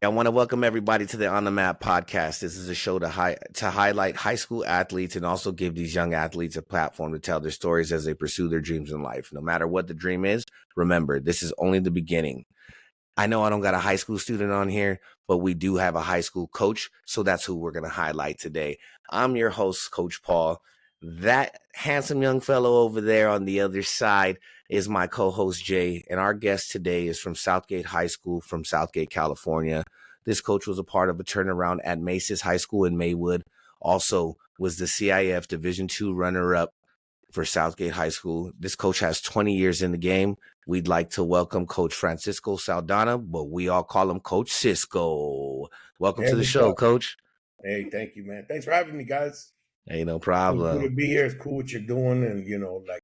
I want to welcome everybody to the On the Map podcast. This is a show to highlight high school athletes and also give these young athletes a platform to tell their stories as they pursue their dreams in life. No matter what the dream is, remember, this is only the beginning. I know I don't got a high school student on here, but we do have a high school coach, so that's who we're going to highlight today. I'm your host, Coach Paul. That handsome young fellow over there on the other side is my co-host, Jay, and our guest today is from Southgate High School from Southgate, California. This coach was a part of a turnaround at Macy's High School in Maywood, also was the CIF Division II runner-up for Southgate High School. This coach has 20 years in the game. We'd like to welcome Coach Cisco Saldana, but we all call him Coach Cisco. Welcome to the show, Coach. Hey, thank you, man. Thanks for having me, guys. Hey, no problem. It's cool to be here. It's cool what you're doing, and like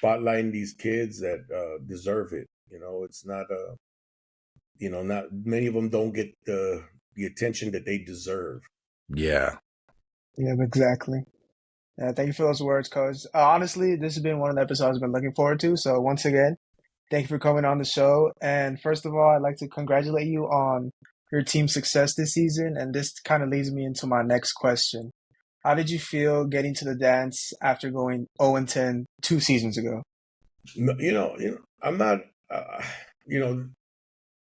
spotlighting these kids that deserve it. It's not not many of them don't get the attention that they deserve. Yeah, exactly. Yeah, thank you for those words, Coach. Honestly, this has been one of the episodes I've been looking forward to. So once again, thank you for coming on the show. And first of all, I'd like to congratulate you on your team's success this season. And this kind of leads me into my next question. How did you feel getting to the dance after going 0-10 2 seasons ago? I'm not. It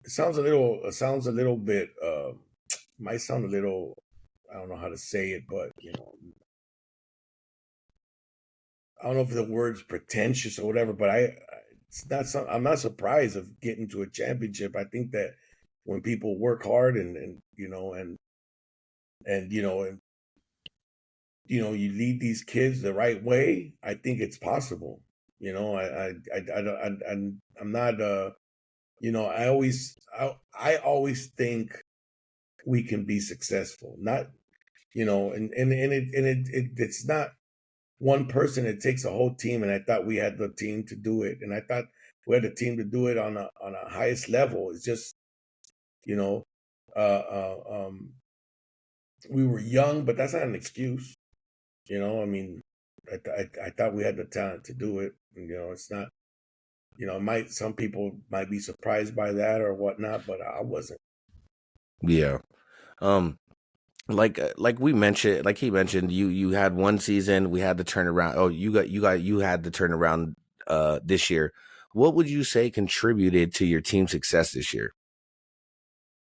sounds a little bit. Might sound a little. I don't know how to say it, but I don't know if the word's pretentious or whatever. But I'm not surprised of getting to a championship. I think that when people work hard and you lead these kids the right way, I think it's possible. I'm not. I always think we can be successful. Not, it's not one person. It takes a whole team, and I thought we had the team to do it, and I thought we had the team to do it on a highest level. It's just, we were young, but that's not an excuse. I thought we had the talent to do it. And, it's not. Some people might be surprised by that or whatnot, but I wasn't. Yeah. Like we mentioned, like he mentioned, you had one season, we had the turnaround. Oh, you had the turnaround this year. What would you say contributed to your team's success this year?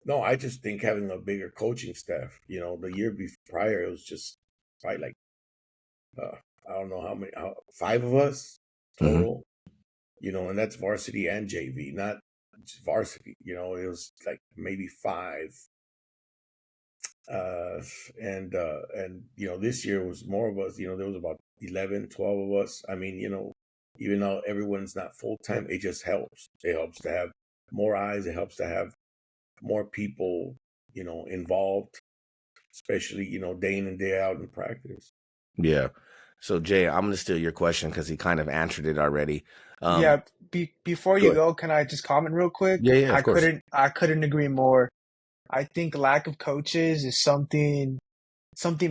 No, I just think having a bigger coaching staff. The year prior, it was just probably like I don't know how many, 5 of us total. Mm-hmm. And that's varsity and JV, not just varsity. It was like maybe 5. And this year was more of us. There was about 11, 12 of us. I mean, even though everyone's not full time, it just helps. It helps to have more eyes. It helps to have more people, involved, especially, day in and day out in practice. Yeah. So Jay, I'm going to steal your question because he kind of answered it already. Before you go, can I just comment real quick? Yeah, of course. I couldn't agree more. I think lack of coaches is something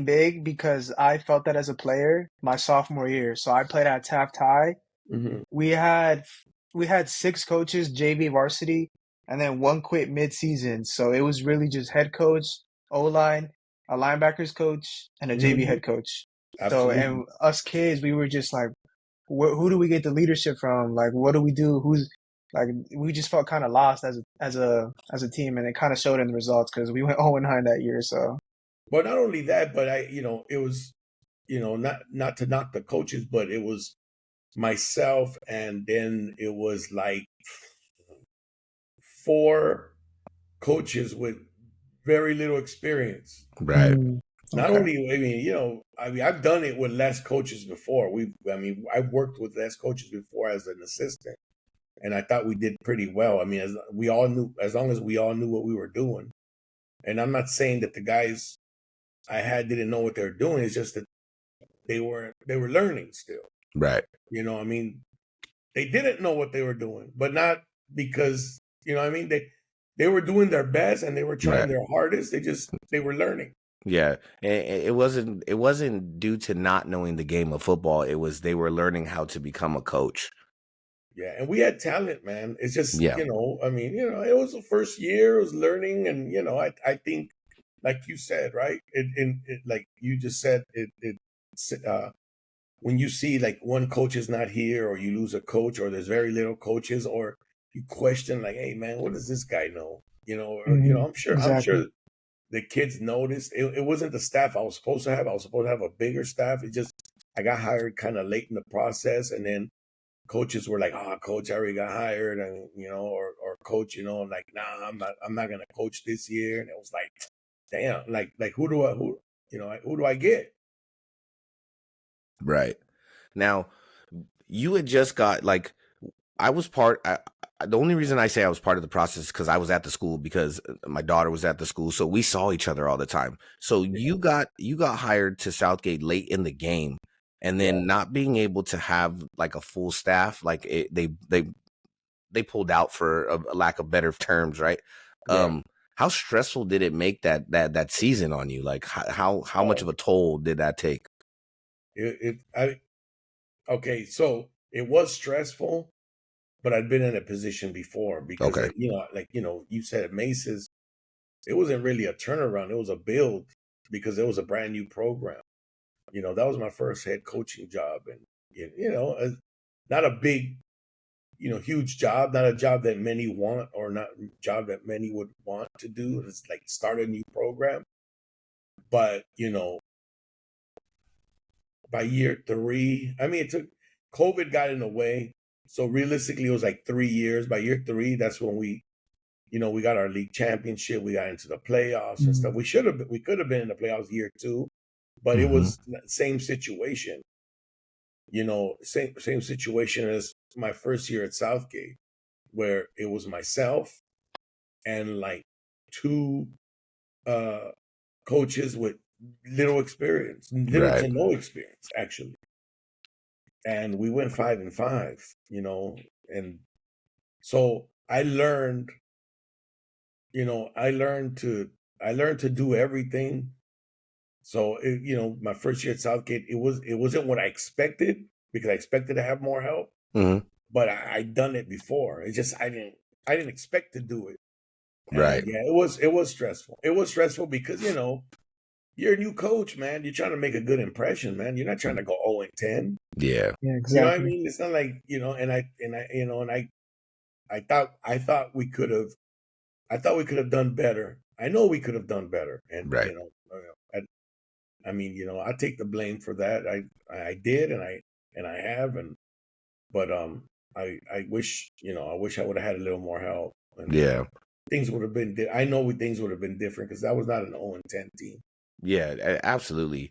big because I felt that as a player my sophomore year. So I played at Taft High. Mm-hmm. We had 6 coaches, JV varsity, and then 1 quit mid-season. So it was really just head coach, O-line, a linebackers coach, and a JV head coach. Absolutely. So, and us kids, we were just like, who do we get the leadership from? Like, what do we do? We just felt kind of lost as a team, and it kind of showed in the results because we went 0-9 that year. So, but not only that, but it was, not to knock the coaches, but it was myself, and then it was like 4 coaches with very little experience. Right. Not only, I've done it with less coaches before. I've worked with less coaches before as an assistant, and I thought we did pretty well. I mean, as long as we all knew what we were doing. And I'm not saying that the guys I had didn't know what they were doing. It's just that they were learning still. Right. They didn't know what they were doing, but not because, they were doing their best and they were trying their hardest. They were learning. Yeah, it wasn't due to not knowing the game of football. It was they were learning how to become a coach. Yeah, and we had talent, man. It's just, Yeah. I mean, it was the first year, it was learning, and I think, like you said, right? Like you just said, when you see like one coach is not here, or you lose a coach, or there's very little coaches, or you question like, hey, man, what does this guy know? I'm Exactly. sure the kids noticed. It wasn't the staff I was supposed to have. I was supposed to have a bigger staff. It just I got hired kind of late in the process, and then coaches were like, "Oh, coach, I already got hired," and or coach, I'm like, "Nah, I'm not gonna coach this year." And it was like, damn, like who do I get? Right. Now, you had just got like I was part. The only reason I say I was part of the process is because I was at the school because my daughter was at the school, so we saw each other all the time. So Yeah, you got hired to Southgate late in the game, and yeah, then not being able to have like a full staff, like they pulled out for a lack of better terms, right? yeah. How stressful did it make that season on you? Like how much Oh, of a toll did that take? I okay. So it was stressful, but I'd been in a position before because Okay. you said at Mace's, it wasn't really a turnaround; it was a build because it was a brand new program. That was my first head coaching job, and not a big, huge job, not a job that many want, or not a job that many would want to do. It's like start a new program. But, by year 3, I mean, COVID got in the way. So realistically, it was like 3 years. By year 3, that's when we got our league championship. We got into the playoffs and stuff. Mhm. We could have been in the playoffs year 2, but it Hmm. was the same situation. Same situation as my first year at Southgate, where it was myself and like two uh coaches with little Right. to no experience actually. And we went 5-5, and so I learned to do everything. So my first year at Southgate, it wasn't what I expected, because I expected to have more help, Hmm. but I'd done it before. It's just I didn't expect to do it. And Right. yeah, it was stressful. It was stressful because you're a new coach, man. You're trying to make a good impression, man. You're not trying to go 0-10. Yeah. Yeah, You know what I exactly. mean? It's not like, and I thought we could have done better. I know we could have done better. And Right. I mean, I take the blame for that. I did, and I have, but I wish I would have had a little more help, and Yeah. things would have been. I know things would have been different, because that was not an 0-10 team. Yeah, absolutely.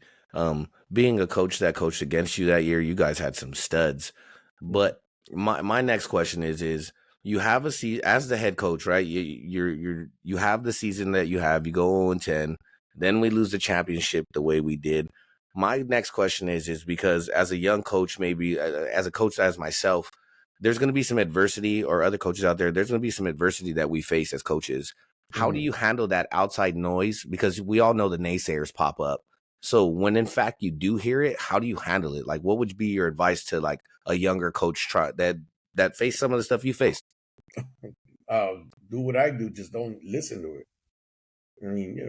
Being a coach that coached against you that year, you guys had some studs. Mhm. But my next question is you have a season as the head coach, right? You have the season that you have. You go 0-10, then we lose the championship the way we did. My next question is because as a young coach, maybe as a coach as myself, there's going to be some adversity, or other coaches out there. There's going to be some adversity that we face as coaches. How do Mhm. you handle that outside noise? Because we all know the naysayers pop up. So when in fact you do hear it, how do you handle it? Like, what would be your advice to like a younger coach that faced some of the stuff you faced? Do what I do, just don't listen to it. I mean,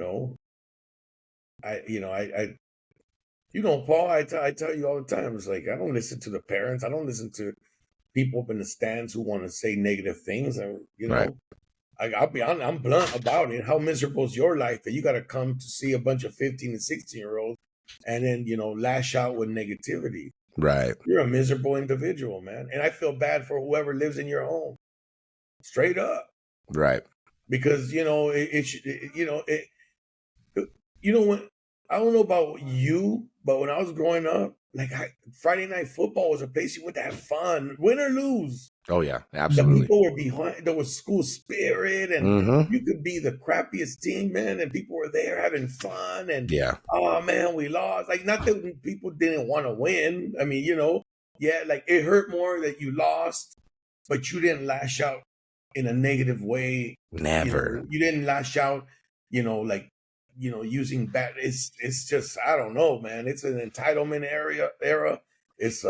Paul, I tell you all the time, it's like, I don't listen to the parents. I don't listen to people up in the stands who want to say negative things. And, Right, I'm blunt about it. How miserable is your life that you got to come to see a bunch of 15 and 16-year-olds, and then, lash out with negativity? right, You're a miserable individual, man. And I feel bad for whoever lives in your home, straight up, right. because, when I don't know about you, but when I was growing up, like, Friday night football was a place you went to have fun, win or lose. Oh yeah, The absolutely. people were behind. There was school spirit, and Mm-hmm. you could be the crappiest team, man, and people were there having fun. And, Yeah, oh man, we lost. Like, not that people didn't want to win. I mean, yeah, like, it hurt more that you lost, but you didn't lash out in a negative way. never. You didn't lash out, like, using bad. It's just, I don't know, man. It's an entitlement era. It's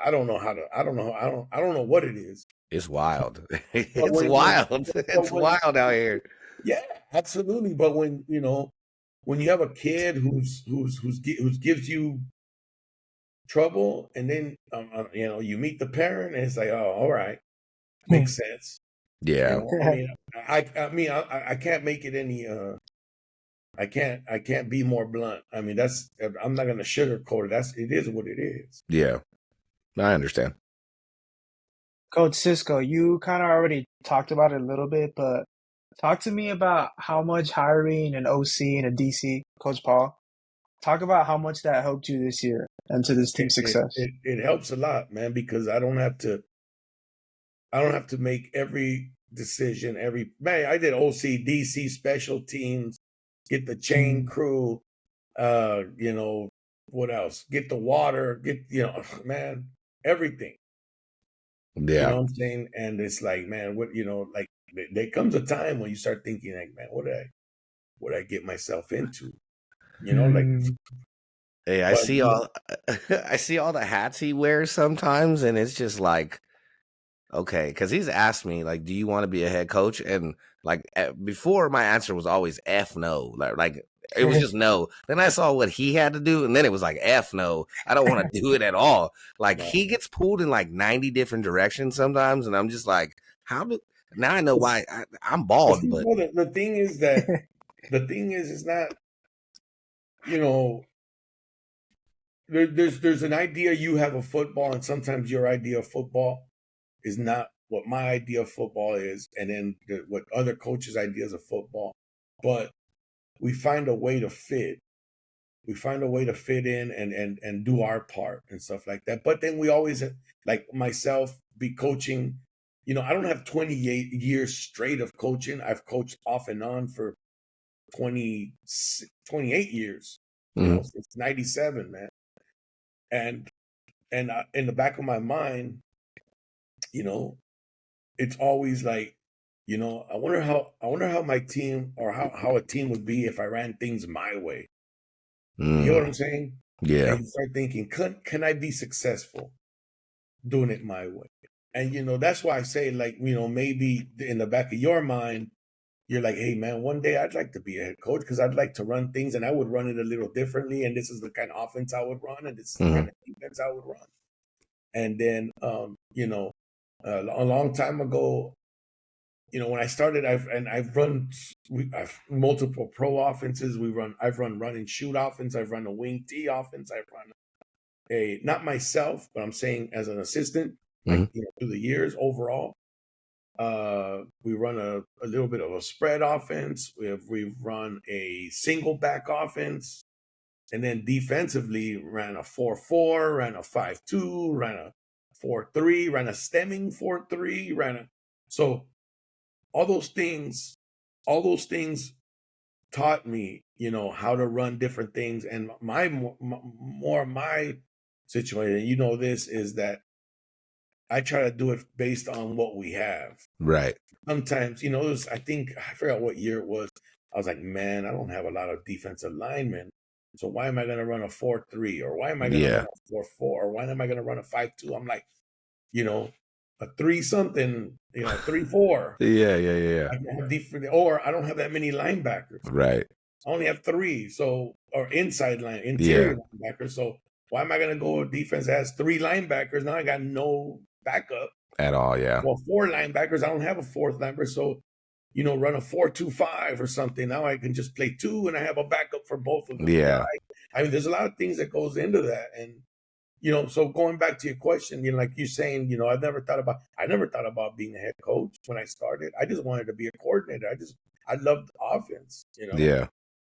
I don't know how to. I don't know. I don't know what it is. It's wild. But It's wild. It's wild out here. yeah, absolutely. But when when you have a kid who's gives you trouble, and then you meet the parent, and it's like, oh, all right, makes sense. Yeah. I mean, I can't make it any. I can't be more blunt. I mean, I'm not gonna sugarcoat it. It is what it is. Yeah. I understand. Coach Cisco, you kind of already talked about it a little bit, but talk to me about how much hiring an OC and a DC, Coach Paul. Talk about how much that helped you this year and to this team's success. It helps a lot, man, because I don't have to make every decision. I did OC, DC, special teams, get the chain crew, what else? Get the water, man, everything. You know Yeah. what I'm saying? And it's like, man, like there comes a time when you start thinking like, man, what did I get myself into? Like, Hey, I but see all I see all the hats he wears sometimes, and it's just like, okay, because he's asked me like, "Do you want to be a head coach?" And like before, my answer was always F no, like it was just no. Then I saw what he had to do, and then it was like F no, I don't want to do it at all. Like he gets pulled in like 90 different directions sometimes, and I'm just like, how do now I know why I'm bald, but the thing is that it's not, there's an idea you have of football, and sometimes your idea of football is not what my idea of football is, and then what other coaches' ideas of football. But we find a way to fit. We find a way to fit in and do our part and stuff like that. But then we always, like myself, be coaching. I don't have 28 years straight of coaching. I've coached off and on for 28 years. Since '97, man. And in the back of my mind, it's always like, I wonder how my team, or how a team would be if I ran things my way. You know what I'm saying? Yeah. And you start thinking, can I be successful doing it my way? And that's why I say, like, maybe in the back of your mind, you're like, hey man, one day I'd like to be a head coach, because I'd like to run things, and I would run it a little differently, and this is the kind of offense I would run, and this is the kind of defense I would run. And then a long time ago, when I started, I've run multiple pro offenses. I've run run and shoot offense. I've run a wing T offense. I've run not myself, but I'm saying as an assistant, like through the years overall. We run a little bit of a spread offense. We've run a single back offense, and then defensively ran a 4-4, ran a 5-2, ran a 4-3, ran a stemming 4-3, so all those things taught me, how to run different things. And my situation, this is that I try to do it based on what we have. Right. Sometimes, I think I forgot what year it was. I was like, man, I don't have a lot of defensive linemen. So why am I going to run a 4-3, or why am I going to run a 4-4, or why am I going to run a 5-2? I'm like, a 3-something, 3-4. Yeah. I have or I don't have that many linebackers. Right. I only have 3, or interior linebackers. So why am I going to go with defense that has 3 linebackers? Now I got no backup At all, yeah. Well, 4 linebackers. I don't have a 4th linebacker. So, run a 4-2-5 or something. Now I can just play 2, and I have a backup for both of them. Yeah. I mean, there's a lot of things that goes into that. And, so going back to your question, like you're saying, I never thought about being a head coach when I started. I just wanted to be a coordinator. I loved offense, Yeah.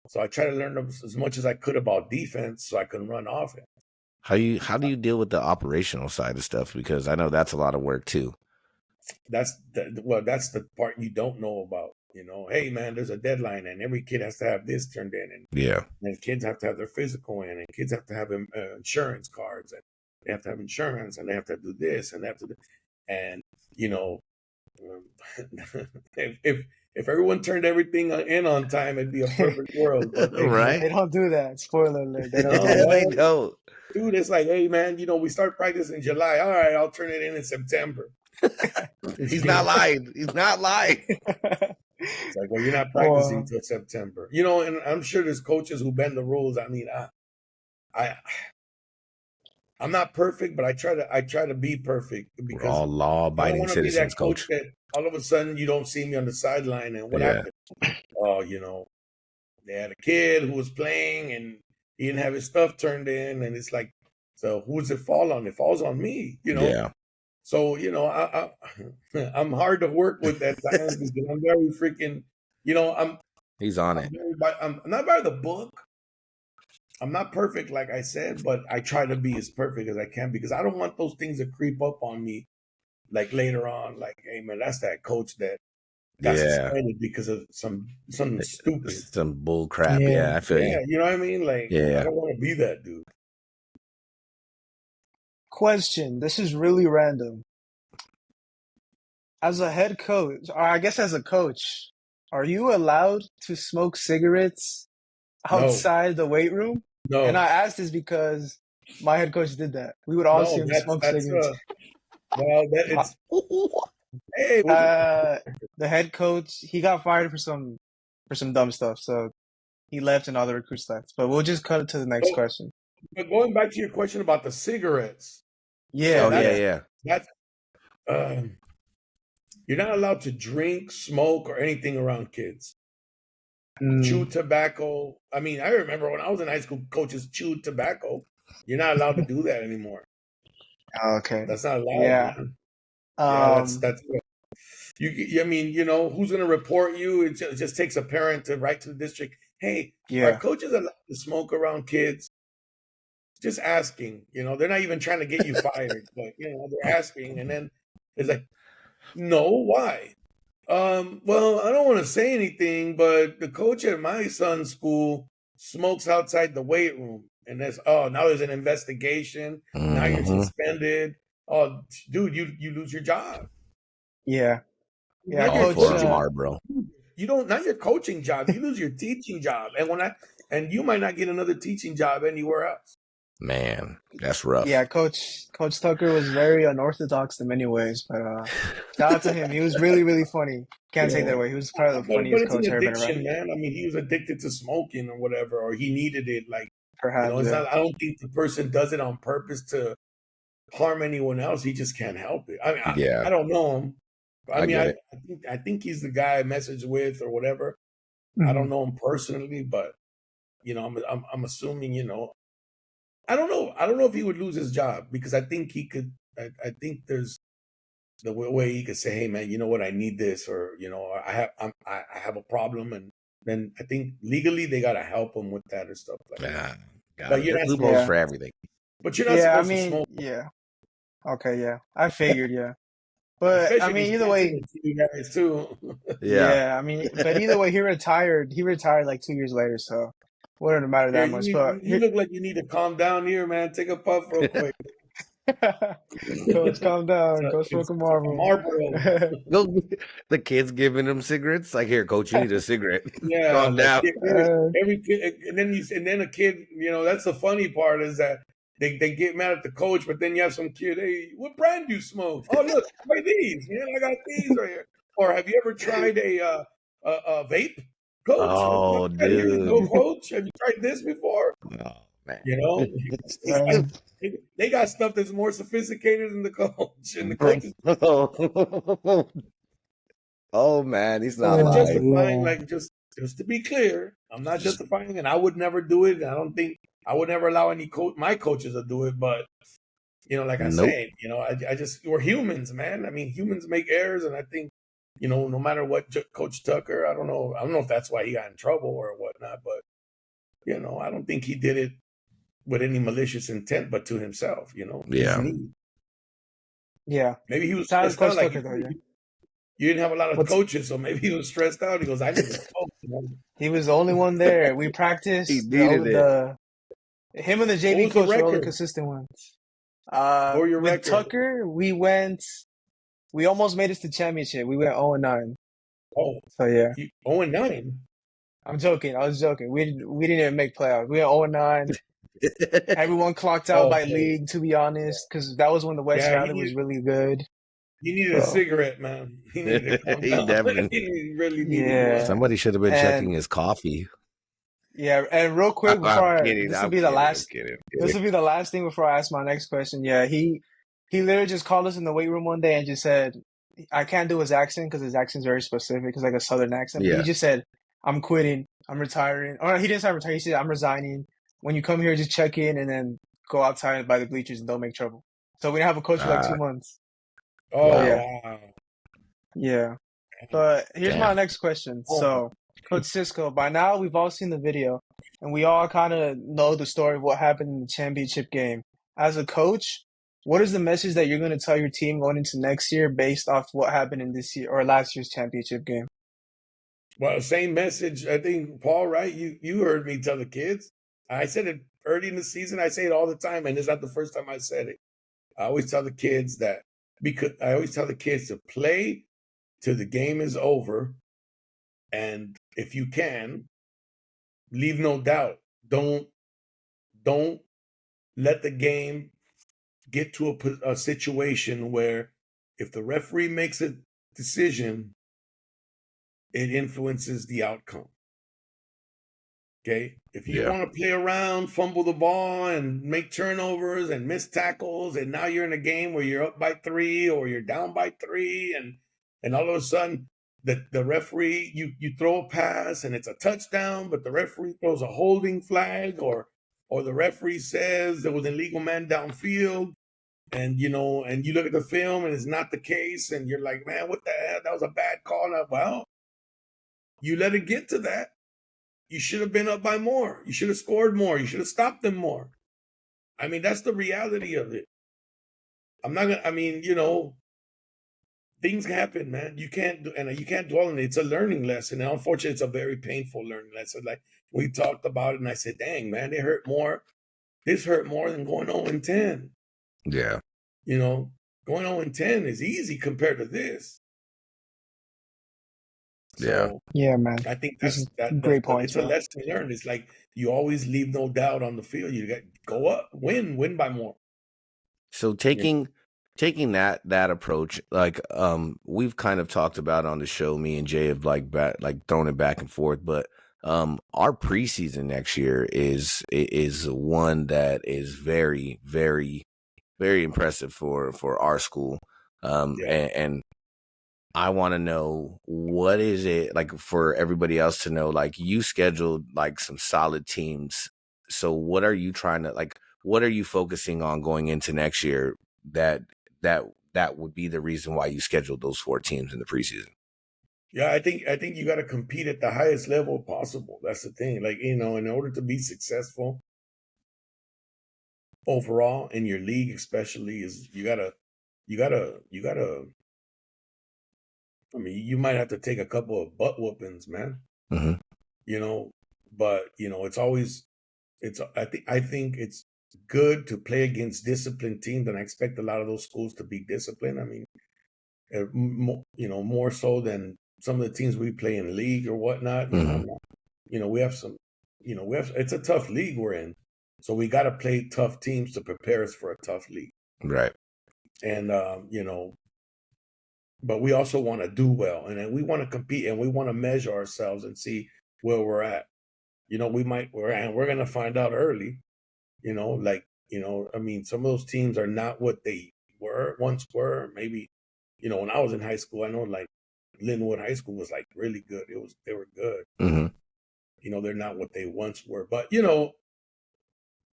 So I try to learn as much as I could about defense so I can run offense. How do you deal with the operational side of stuff? Because I know that's a lot of work too. That's the part you don't know about. Hey man, there's a deadline, and every kid has to have this turned in, and kids have to have their physical in, and kids have to have insurance cards, and they have to have insurance, and they have to do this, and they have to do, and if if everyone turned everything in on time, it'd be a perfect world. But Right? They don't do that. Spoiler alert. They don't do no, that. They man, don't. dude, it's like, hey, man, we start practice in July. All right, I'll turn it in September. He's not lying. He's not lying. It's like, well, you're not practicing Well, till September. And I'm sure there's coaches who bend the rules. I mean, I'm not perfect, but I try to be perfect We're because all I don't law-abiding want to be citizens, that coach coach. that all of a sudden you don't see me on the sideline and what Yeah. happened? Oh, they had a kid who was playing and he didn't have his stuff turned in, and it's like, so who does it fall on? It falls on me. Yeah. So I'm hard to work with at times because I'm very freaking. He's on it. I'm not by the book. I'm not perfect, like I said, but I try to be as perfect as I can because I don't want those things to creep up on me, like later on. Like, hey man, that's that coach that got Yeah. suspended because of something stupid. Some bull crap. Yeah. Yeah, I feel Yeah, you. you know what I mean? Like, Yeah. I don't want to be that dude. Question. This is really random. As a head coach, or I guess as a coach, are you allowed to smoke cigarettes No, outside the weight room? And no, I asked this because my head coach did that. We would all see no. him That's smoke cigarettes. well, that My- it's hey, the head coach, he got fired for some dumb stuff, so he left and all the recruits left. But we'll just cut it to the next so, question. but going back to your question about the cigarettes, Yeah, so Oh yeah, yeah. yeah. that's you're not allowed to drink, smoke, or anything around kids. Chew Mm, tobacco. I mean, I remember when I was in high school, coaches chewed tobacco. You're not allowed to do that anymore. okay. That's not allowed, Yeah. man. Yeah, Um, that's I mean, who's going to report you? It just takes a parent to write to the district. Hey, are yeah. coaches allowed to smoke around kids? Just asking. They're not even trying to get you fired, but they're asking, and then it's like, no, why? Well, I don't want to say anything, but the coach at my son's school smokes outside the weight room. And now there's an investigation. Now you're Mm-hmm. suspended. Oh, dude, you lose your job. Yeah. Yeah, Not All your coach, for a coaching. Barbaro. You don't, not your coaching job. You lose your teaching job. And you might not get another teaching job anywhere else. Man, that's rough. yeah, Coach Tucker was very unorthodox in many ways, but shout out to him. He was really, really funny. Can't take that away. He was probably the But funniest it's an coach I've ever been around. addiction, man. I mean, he was addicted to smoking or whatever, or he needed it. Like, Perhaps, it's yeah. not. I don't think the person does it on purpose to harm anyone else. He just can't help it. I mean, Yeah. I don't know him. I mean, get it. I think he's the guy I messaged with or whatever. I don't know him personally, but I'm assuming. I don't know. I don't know if he would lose his job because I think he could. I think there's the way he could say, "Hey, man, you know what? I need this," or I have a problem, and then I think legally they gotta help him with that or stuff like that. But you're There's not. loopholes Yeah. for everything. But you're not Yeah, I supposed to mean, smoke, yeah. Okay, yeah. I figured, yeah. But I especially mean, these either kids way, in the you guys too. Yeah. yeah, I mean, but either way, he retired. He retired like 2 years later, so wouldn't matter Here, that much. But you look like you need to calm down here, man. Take a puff real quick. Coach, calm down. Go smoke It's a like a Marlboro. Marlboro. The kids giving him cigarettes. Like, here, coach, you need a cigarette. Yeah, Calm like down. every kid, and then a kid. That's the funny part is that they get mad at the coach, but then you have some kid. Hey, what brand do you smoke? Oh, look, try these. Man, I got these right here. Or have you ever tried a vape, coach? Oh, Here you go, dude. coach. Have you tried this before? Oh, man. They got stuff that's more sophisticated than the coach, and the coach is Oh, man, he's not not Oh, lying. justifying. Lord. Like just to be clear, I'm not justifying, and I would never do it. I don't think I would never allow my coaches to do it. But like I Nope. say, I just we're humans, man. I mean, humans make errors, and I think no matter what, Coach Tucker, I don't know if that's why he got in trouble or whatnot, but I don't think he did it with any malicious intent, but to himself, his Yeah. need. Yeah. Maybe he was Shout out to stressed out. Coach Like Tucker, though, yeah. you didn't have a lot of What's coaches, so maybe he was stressed out. He goes, I need to smoke. He was the only one there. We He practiced needed it. him and the What JV was the coach were all the record? consistent ones. What were your With record? Tucker, we almost made it to championship. We went 0-9. Oh, So yeah, 0-9. I'm joking. I was joking. We didn't even make playoffs. We were 0-9. Everyone clocked out Oh, by so league, to be honest, because that was when the West yeah, Valley was really good. you needed a So cigarette, man. You needed to calm He down. definitely. You really needed one. yeah, Somebody should have been and checking his coffee. yeah, and real quick I'm before kidding. this will I'm be the kidding. I'm last. kidding. This will be the last thing before I ask my next question. Yeah, he literally just called us in the weight room one day and just said, I can't do his accent because his accent's very specific. It's like a Southern accent. But he Yeah. just said, I'm quitting. I'm retiring. Or he didn't say I'm retiring. He said, I'm resigning. When you come here, just check in and then go outside by the bleachers and don't make trouble. So we didn't have a coach for like 2 months. So Oh Wow. yeah, wow. yeah. But here's my Damn. next question. Oh, So, Coach Cisco, by now we've all seen the video and we all kind of know the story of what happened in the championship game. As a coach, what is the message that you're going to tell your team going into next year based off what happened in this year or last year's championship game? well, same message. I think Paul, right? You heard me tell the kids. I said it early in the season. I say it all the time, and it's not the first time I said it. I always tell the kids that because I always tell the kids to play till the game is over, and if you can, leave no doubt. Don't let the game get to a situation where if the referee makes a decision, it influences the outcome. Okay. If you Yeah. want to play around, fumble the ball and make turnovers and miss tackles, and now you're in a game where you're up by 3 or you're down by 3, and all of a sudden the referee you throw a pass and it's a touchdown, but the referee throws a holding flag, or the referee says there was an illegal man downfield, and and you look at the film and it's not the case, and you're like, man, what the hell? That was a bad call. Well, you let it get to that. You should have been up by more. You should have scored more. You should have stopped them more. I mean, that's the reality of it. I'm not gonna. I mean, things happen, man. You can't do, and you can't dwell on it. It's a learning lesson, and unfortunately, it's a very painful learning lesson. Like we talked about it, and I said, "Dang, man, it hurt more. This hurt more than going 0-10." Yeah. Going 0-10 is easy compared to this. Yeah. So Yeah, man. I think This that's is that. great It's points, a bro. lesson learned. It's like you always leave no doubt on the field. You got go up, win by more. So taking that approach, like we've kind of talked about on the show, me and Jay have like thrown it back and forth, but our preseason next year is one that is very, very, very impressive for our school. And I want to know, what is it like for everybody else to know? Like, you scheduled like some solid teams. So what are you trying to like? What are you focusing on going into next year that would be the reason why you scheduled those 4 teams in the preseason? Yeah, I think you got to compete at the highest level possible. That's the thing. Like, in order to be successful overall in your league, especially, is you gotta. I mean, you might have to take a couple of butt whoopings, man. Mm-hmm. But it's always I think it's good to play against disciplined teams, and I expect a lot of those schools to be disciplined. I mean, more so than some of the teams we play in league or whatnot. We have some. It's a tough league we're in, so we got to play tough teams to prepare us for a tough league. Right. And but we also want to do well, and then we want to compete, and we want to measure ourselves and see where we're at. We're going to find out early. I mean, some of those teams are not what they once were. Maybe, when I was in high school, I know like Linwood High School was like really good. They were good. Mm-hmm. They're not what they once were, but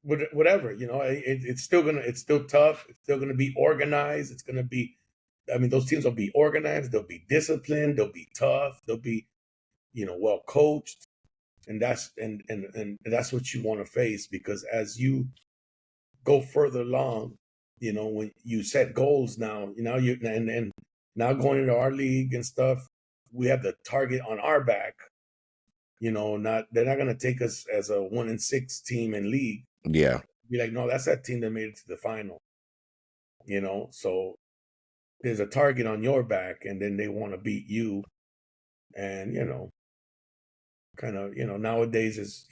whatever. It's still tough. It's still gonna be organized. It's gonna be. I mean, those teams will be organized. They'll be disciplined. They'll be tough. They'll be, well coached, and that's what you want to face, because as you go further along, when you set goals now, and now going into our league and stuff, we have the target on our back. They're not going to take us as a 1-6 team in league. Yeah. Be like, no, that's that team that made it to the final. So there's a target on your back, and then they want to beat you. and kind of nowadays is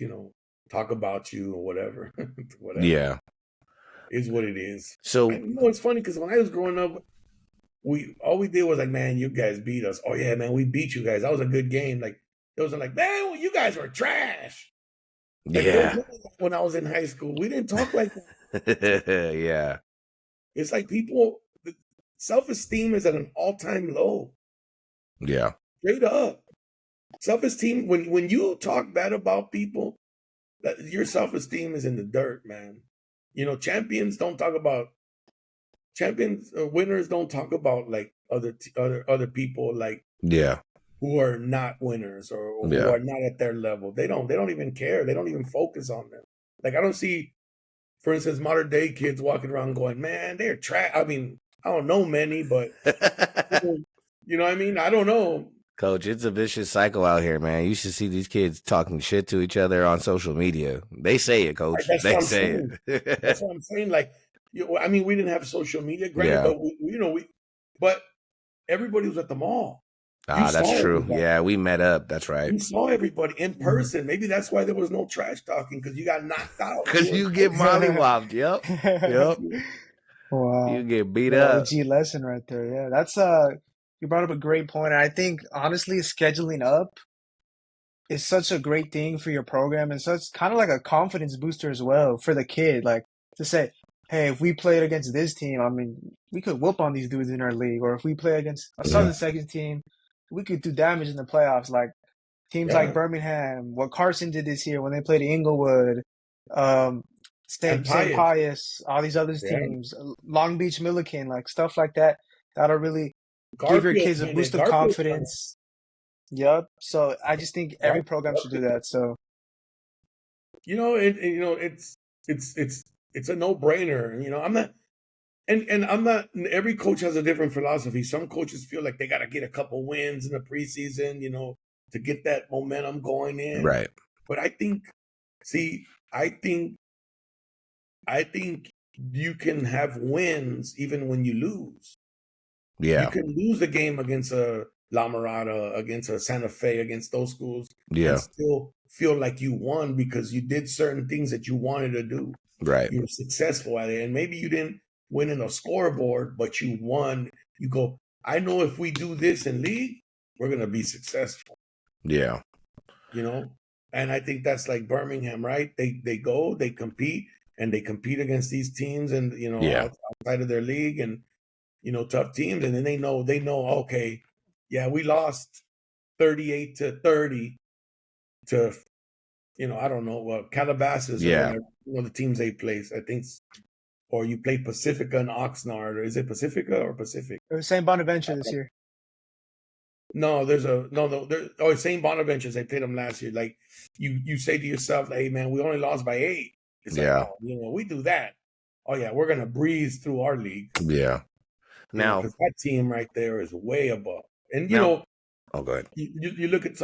talk about you or whatever. Whatever Yeah. is what it is. So It's funny because when I was growing up, all we did was like, man, you guys beat us. Oh yeah, man, we beat you guys. That was a good game. Like it wasn't like, man, well, you guys were trash. Like it was yeah. when I was in high school. We didn't talk like that. Yeah. It's like people self-esteem is at an all-time low. Yeah. Straight up. Self-esteem, when you talk bad about people, your self-esteem is in the dirt, man. Champions don't talk about winners don't talk about like other people like Yeah. who are not winners or who Yeah. are not at their level. They don't even care. They don't even focus on them. Like I don't see, for instance, modern day kids walking around going, man, they're trash. I mean, I don't know many, but you know what I mean? I don't know. Coach, it's a vicious cycle out here, man. You should see these kids talking shit to each other on social media. They say it, Coach. That's They what I'm say saying. it. That's what I'm saying. Like, I mean, we didn't have social media, granted, Yeah. but but everybody was at the mall. You That's saw true. everybody. Yeah, we met up. That's right. You saw everybody in person. Maybe that's why there was no trash talking because you got knocked out. Because you get mollywopped. Yep. Yep. Wow. You get beat The up. OG lesson right there. Yeah, that's you brought up a great point. And I think honestly, scheduling up is such a great thing for your program, and so it's kind of like a confidence booster as well for the kid. Like to say, hey, if we played against this team, I mean, we could whoop on these dudes in our league, or if we play against a Southern Seconds team, we could do damage in the playoffs. Like teams like Yeah. Birmingham, what Carson did this year when they played Inglewood, um, And St. Pius. Pius, all these other Yeah. teams, Long Beach Milliken, like stuff like that. That'll really give your Garfield, kids a man, boost of Garfield. confidence. Yep. So I just think every program should do that. So It's a no-brainer. I'm not, and I'm not. Every coach has a different philosophy. Some coaches feel like they got to get a couple wins in the preseason, to get that momentum going in. Right. But I think you can have wins even when you lose. Yeah. You can lose a game against a La Mirada, against a Santa Fe, against those schools, Yeah. and still feel like you won because you did certain things that you wanted to do. Right. You were successful at it. And maybe you didn't win in a scoreboard, but you won. You go, I know if we do this in league, we're going to be successful. Yeah. And I think that's like Birmingham, right? They go, they compete, and they compete against these teams and, outside of their league and, tough teams. And then they know, okay, yeah, we lost 38-30 to, I don't know, Calabasas or whatever, the teams they place. I think, or you play Pacifica and Oxnard, or is it Pacifica or Pacific? it was St. Bonaventure this year. No, St. Bonaventures, they played them last year. Like you say to yourself, hey man, we only lost by 8. It's like, we do that. Oh yeah, we're gonna breeze through our league. Yeah. Now, because that team right there is way above. And oh, go ahead. You look at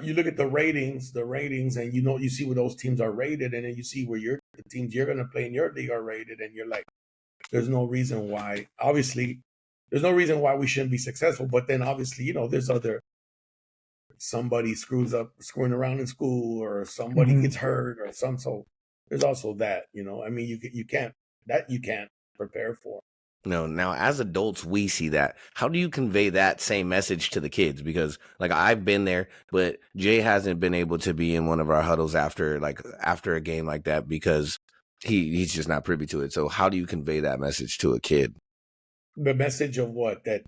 you look at the ratings, and you see where those teams are rated, and then you see where the teams you're gonna play in your league are rated, and you're like, there's no reason why. Obviously, there's no reason why we shouldn't be successful. But then obviously, there's somebody screwing around in school, or somebody gets hurt, or so there's also that. I mean, you can't prepare for. No, now as adults, we see that. How do you convey that same message to the kids? Because like I've been there, but Jay hasn't been able to be in one of our huddles after a game like that because he's just not privy to it. So how do you convey that message to a kid? The message of what? That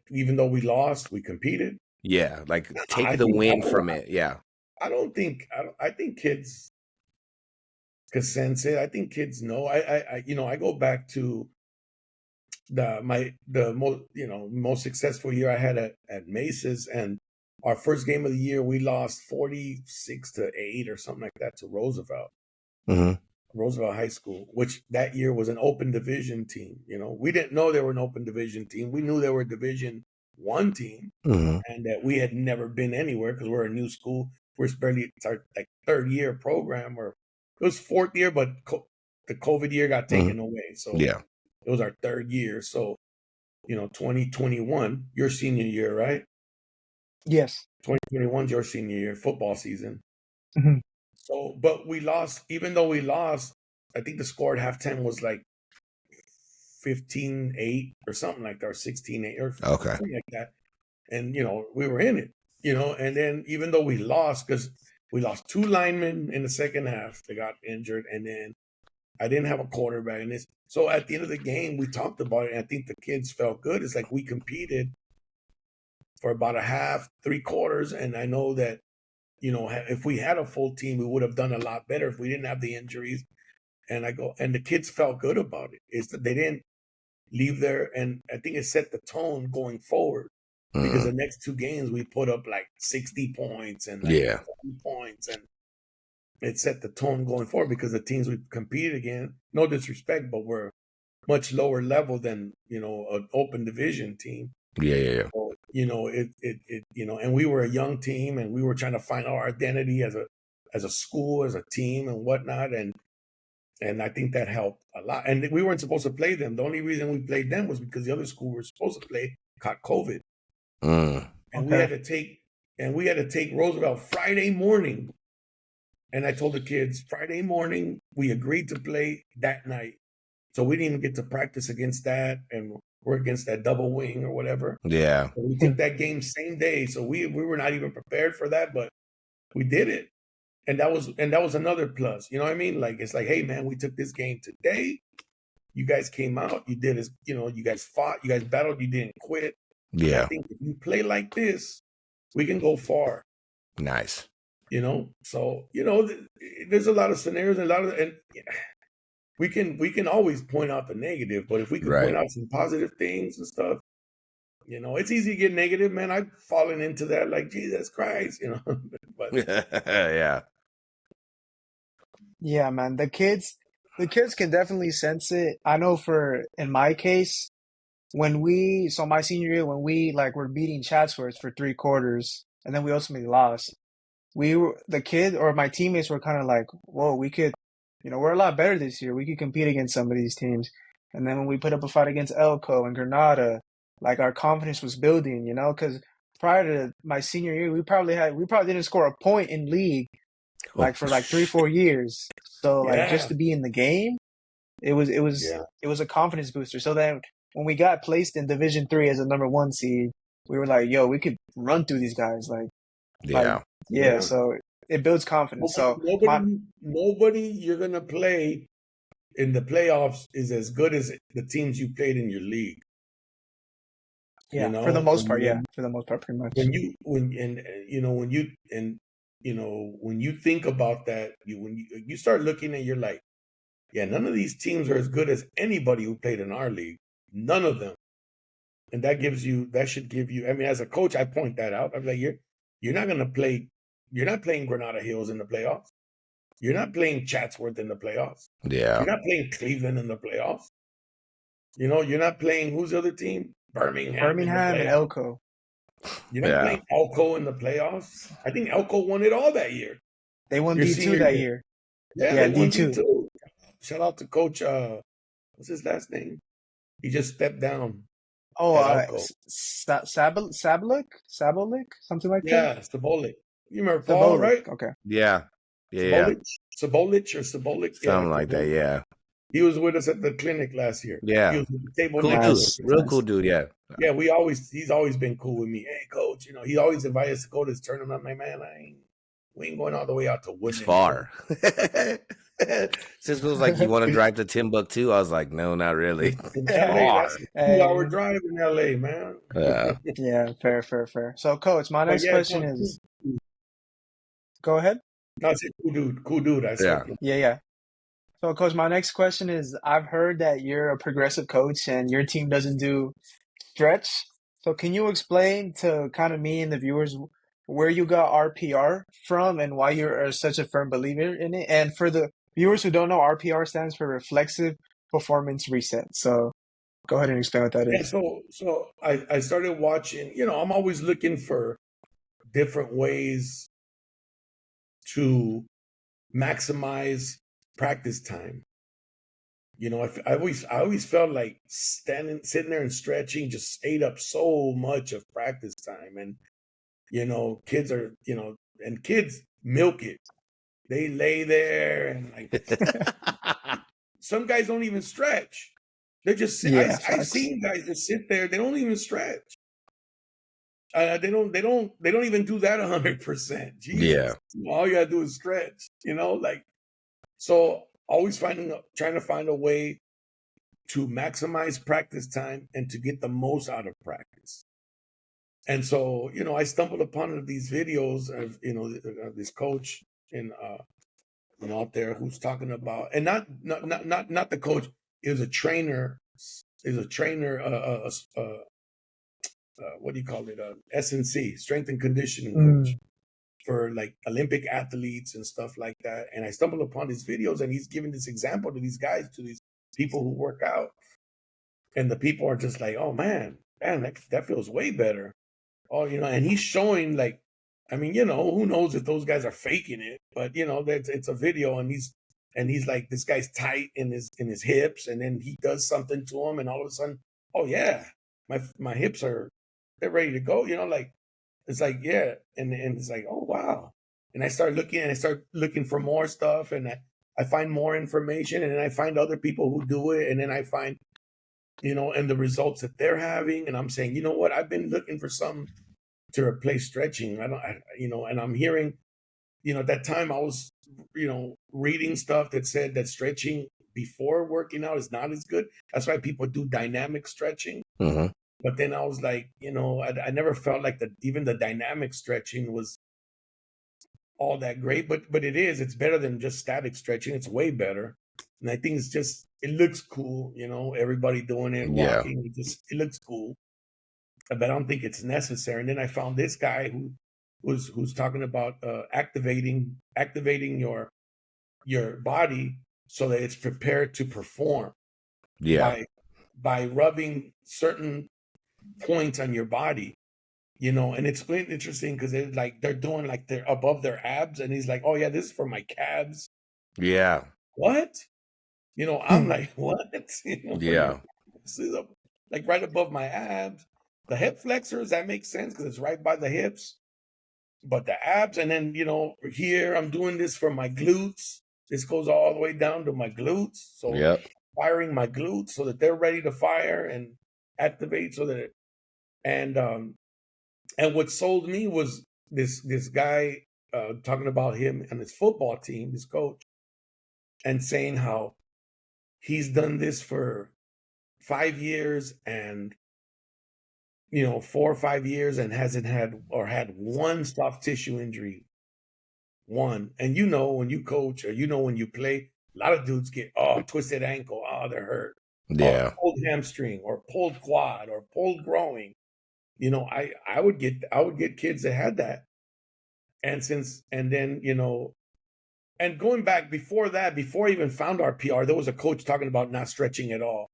even though we lost, we competed. Yeah, like take the win from it. Yeah. I think kids can sense it. I think kids know. I go back to the most successful year I had at Mace's, and our first game of the year we lost 46-8 or something like that to Roosevelt. Mm-hmm. Roosevelt High School, which that year was an open division team. We didn't know they were an open division team. We knew they were a Division I team, and that we had never been anywhere because we're a new school. It's our third year program, or it was fourth year, but the COVID year got taken away. So yeah, it was our third year. So 2021, your senior year, right? Yes. 2021's your senior year, football season. Mm-hmm. So, but we lost. Even though we lost, I think the score at halftime was like 15-8 or something like that, or 16-8 or something like that. And we were in it. And then even though we lost, because we lost 2 linemen in the second half, they got injured, and then I didn't have a quarterback in this. So at the end of the game, we talked about it, and I think the kids felt good. It's like we competed for about a half, 3/4, and I know that if we had a full team, we would have done a lot better if we didn't have the injuries. And and the kids felt good about it. It's that they didn't leave there, and I think it set the tone going forward. Because the next 2 games we put up like 60 points and like 40 points, and it set the tone going forward because the teams we competed against, no disrespect, but were much lower level than an open division team. Yeah. So, and we were a young team, and we were trying to find our identity as a school, as a team, and whatnot, and I think that helped a lot. And we weren't supposed to play them. The only reason we played them was because the other school we were supposed to play caught COVID, and we had to take Roosevelt Friday morning. And I told the kids Friday morning we agreed to play that night, so we didn't even get to practice against that and work against that double wing or whatever. Yeah. So we took that game same day, so we were not even prepared for that, but we did it, and that was another plus. You know what I mean? Like, it's like, hey man, we took this game today. You guys came out, you did as you guys fought, you guys battled, you didn't quit. And I think if you play like this, we can go far. Nice. So there's a lot of scenarios and we can always point out the negative, but if we can point out some positive things and stuff, it's easy to get negative, man. I've fallen into that, like, Jesus Christ, but Yeah, man. The kids can definitely sense it. I know in my case, so my senior year, when we were beating Chatsworth for 3/4, and then we ultimately lost, my teammates were kind of like, whoa, we could, we're a lot better this year. We could compete against some of these teams. And then when we put up a fight against Elko and Granada, our confidence was building, because prior to my senior year, we probably didn't score a point in league for 3-4 years. So just to be in the game, it was a confidence booster. So then when we got placed in Division 3 as a number 1 seed, we were like, yo, we could run through these guys. So it builds confidence. So nobody you're gonna play in the playoffs is as good as the teams you played in your league. Yeah, for the most part, pretty much. When you think about that, when you start looking at, you're like, yeah, none of these teams are as good as anybody who played in our league. None of them. And that should give you, I mean, as a coach, I point that out. I'm like, you're not playing Granada Hills in the playoffs. You're not playing Chatsworth in the playoffs. Yeah. You're not playing Cleveland in the playoffs. You're not playing, who's the other team? Birmingham and Elko. You're not playing Elko in the playoffs. I think Elko won it all that year. They won D2 that year. Yeah, they won D2. Shout out to Coach, what's his last name? He just stepped down. Oh, Sabolik, something like that? Yeah, Sabolik. You remember Paul, right? Okay. Yeah. Sabolich or Sabolik. Something like that, yeah. He was with us at the clinic last year. Yeah. He was at the table cool next dude. Real cool dude, yeah. Yeah, he's always been cool with me. Hey, coach, he always invited us to go to this tournament. I'm like, man, we ain't going all the way out to Woodland. It's far. Cisco was like, you want to drive to Timbuktu? I was like, no, not really. It's LA. That's a 2-hour drive in LA, man. Yeah, fair. So, Coach, my next question is... Go ahead. No, I said cool dude. I said. Yeah. So, Coach, my next question is, I've heard that you're a progressive coach and your team doesn't do stretch. So can you explain to kind of me and the viewers where you got RPR from and why you're such a firm believer in it? And for the viewers who don't know, RPR stands for Reflexive Performance Reset. So go ahead and explain what that is. So I started watching, I'm always looking for different ways to maximize practice time. I always felt like sitting there and stretching just ate up so much of practice time. And, kids are, and kids milk it. They lay there and some guys don't even stretch. They're just Yeah, I've facts. seen guys just sit there. They don't even stretch. They don't even do that 100%. Jesus, Yeah. all you gotta do is stretch. So always trying to find a way to maximize practice time and to get the most out of practice. And so, I stumbled upon these videos of, this coach in out there who's talking about, and not the coach. It was a trainer. Is a trainer. What do you call it? SNC, strength and conditioning coach for like Olympic athletes and stuff like that. And I stumbled upon these videos, and he's giving this example to these guys, to these people who work out, and the people are just like, "Oh man, that feels way better." Oh, and he's showing like, I mean, who knows if those guys are faking it, but it's a video, and he's like, this guy's tight in his hips, and then he does something to him, and all of a sudden, oh yeah, my hips they're ready to go, like it's like, yeah, and it's like, oh wow, and I start looking for more stuff, and I find more information, and then I find other people who do it, and then I find and the results that they're having, and I'm saying, you know what, I've been looking for something to replace stretching. And I'm hearing, at that time I was, reading stuff that said that stretching before working out is not as good. That's why people do dynamic stretching. Mm-hmm. But then I was like, I never felt like even the dynamic stretching was all that great, but it's better than just static stretching. It's way better. And I think it looks cool, everybody doing it, Yeah. walking, it looks cool. But I don't think it's necessary. And then I found this guy who's talking about activating your body so that it's prepared to perform. Yeah. By rubbing certain points on your body, and it's really interesting because they're doing like they're above their abs, and he's like, oh yeah, this is for my calves. Yeah. What? I'm like, what? Yeah. This is like right above my abs. The hip flexors, that makes sense because it's right by the hips. But the abs, and then, here I'm doing this for my glutes. This goes all the way down to my glutes. So Yep. firing my glutes so that they're ready to fire and activate and what sold me was this guy talking about him and his football team, this coach, and saying how he's done this for 5 years and 4 or 5 years and hasn't had one soft tissue injury. One. And when you coach or when you play, a lot of dudes get twisted ankle, they're hurt. Yeah. Pulled hamstring or pulled quad or pulled groin. I would get kids that had that. And then, and going back before that, before I even found our PR, there was a coach talking about not stretching at all.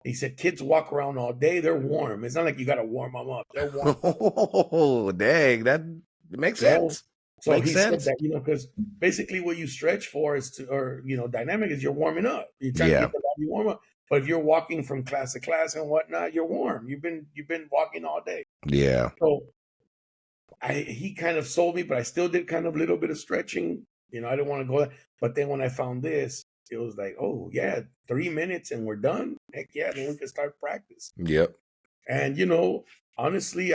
He said, kids walk around all day. They're warm. It's not like you got to warm them up. They're warm. Oh, dang. That makes sense. So makes he sense. said that, because basically what you stretch for is dynamic is you're warming up. You're trying to get the body warm up. But if you're walking from class to class and whatnot, you're warm. You've been walking all day. Yeah. So he kind of sold me, but I still did kind of a little bit of stretching. I didn't want to go there. But then when I found this, it was like, oh yeah, 3 minutes and we're done. Heck yeah, then we can start practice. Yep. And honestly,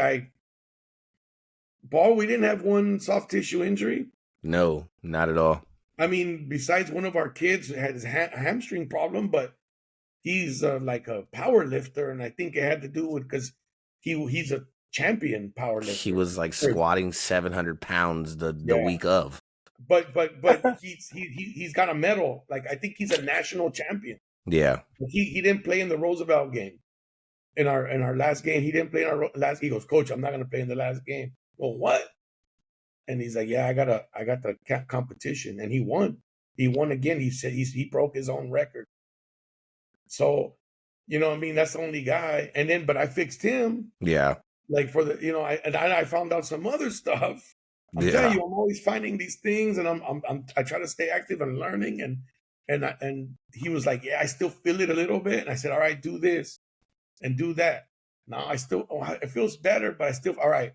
we didn't have one soft tissue injury. No, not at all. I mean, besides one of our kids had his hamstring problem, but he's like a power lifter, and I think it had to do with because he's a champion power lifter. He was like squatting 700 pounds the week of. But he's got a medal. Like I think he's a national champion. Yeah. He didn't play in the Roosevelt game. In our last game, he didn't play in our last. He goes, Coach, I'm not going to play in the last game. Well, what? And he's like, yeah, I got the competition, and he won. He won again. He said he broke his own record. So, I mean, that's the only guy. And then, but I fixed him. Yeah. Like for the, I found out some other stuff. I'm telling you, I'm always finding these things, and I try to stay active and learning. And he was like, yeah, I still feel it a little bit. And I said, all right, do this and do that. Now it feels better, but I still, all right.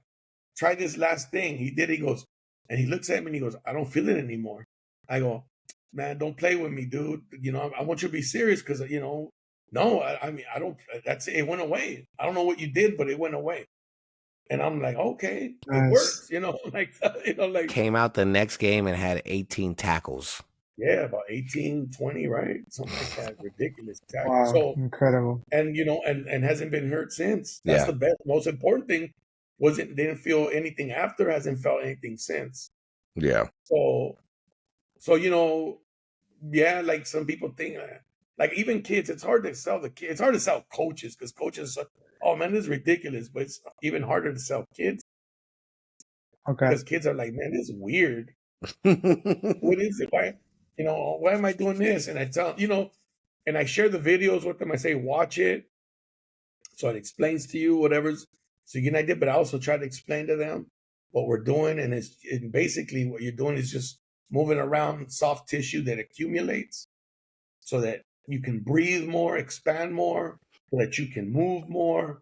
try this last thing. He did. He goes, and he looks at me and he goes, I don't feel it anymore. I go, man, don't play with me, dude. You know, I want you to be serious because, you know, no, I mean, I don't, that's it. It went away. I don't know what you did, but it went away. And I'm like, okay, it Nice. works, you know, like Came out the next game and had 18 tackles. yeah, about 18, 20, right? Something like that. Ridiculous tackle. Wow, So, incredible. and you know, and hasn't been hurt since. That's Yeah. the best, most important thing. Wasn't didn't feel anything after, hasn't felt anything since. Yeah. So you know, yeah, like some people think, like even kids, it's hard to sell the kids. It's hard to sell coaches because coaches, oh man, this is ridiculous. But it's even harder to sell kids Okay. because kids are like, man, this is weird. What is it? Why, you know, why am I doing this? And I tell, you know, and I share the videos with them. I say, watch it. So it explains to you whatever's, so you get an idea, but I also try to explain to them what we're doing. And basically what you're doing is just moving around soft tissue that accumulates so that you can breathe more, expand more, so that you can move more.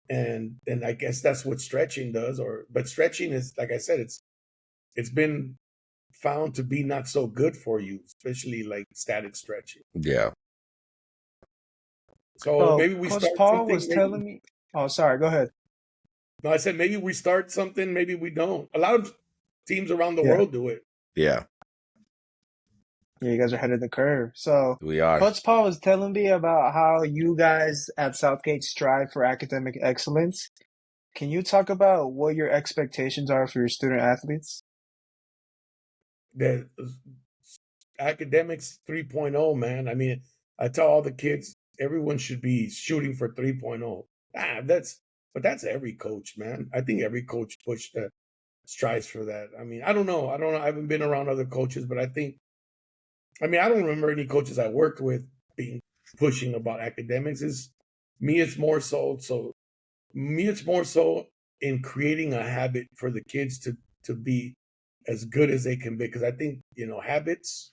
And I guess that's what stretching does. But stretching is, like I said, it's been found to be not so good for you, especially like static stretching. Yeah. So maybe we Coach start Paul something. was telling me. Oh, sorry. Go ahead. No, I said maybe we start something, maybe we don't. A lot of teams around the Yeah. world do it. Yeah. Yeah, you guys are ahead of the curve. So We are. Coach Paul was telling me about how you guys at Southgate strive for academic excellence. Can you talk about what your expectations are for your student athletes? The academics 3.0, man. I mean, I tell all the kids, everyone should be shooting for 3.0. But that's every coach, man. I think every coach strives for that. I mean, I don't know. I haven't been around other coaches, but I don't remember any coaches I worked with being pushing about academics. It's more so in creating a habit for the kids to be as good as they can be. Because I think, you know, habits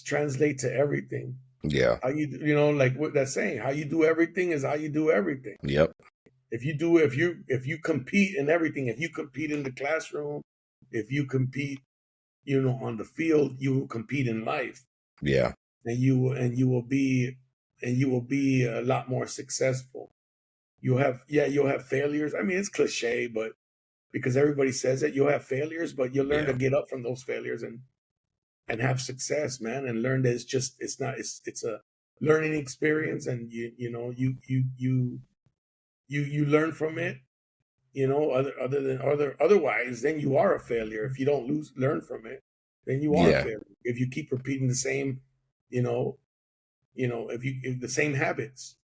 translate to everything. Yeah. How you know, like what that's saying, how you do everything is how you do everything. Yep. If you compete in everything, if you compete in the classroom, if you compete, you know, on the field, you will compete in life. Yeah. And you will be a lot more successful. You'll have failures. I mean, it's cliche, but because everybody says it, you'll have failures, but you'll learn to get up from those failures and have success, man, and learn that it's a learning experience, and you learn from it. You know, otherwise, then you are a failure. If you don't learn from it, then you are a failure. If you keep repeating the same, if the same habits.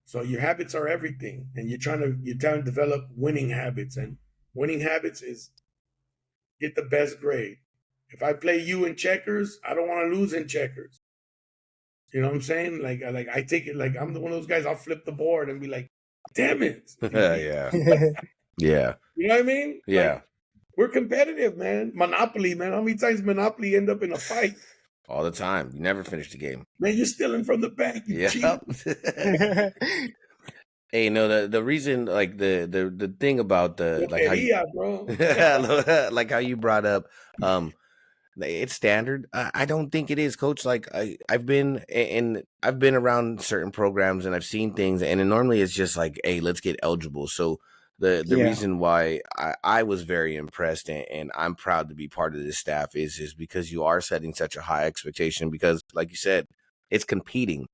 So your habits are everything, and you're trying to develop winning habits, and winning habits is get the best grade. If I play you in checkers, I don't want to lose in checkers. You know what I'm saying? Like I take it like I'm one of those guys. I'll flip the board and be like, "Damn it!" Yeah. Yeah. You know what I mean? Yeah. Like, we're competitive, man. Monopoly, man. How many times Monopoly end up in a fight? All the time. You never finish the game. Man, you're stealing from the bank. You cheat. Hey, no, the reason, like the thing about the like how you, bro. like how you brought up, it's standard. I don't think it is, Coach. Like I've been around certain programs and I've seen things, and it normally it's just like, hey, let's get eligible. So the reason why I was very impressed and I'm proud to be part of this staff is because you are setting such a high expectation. Because, like you said, it's competing.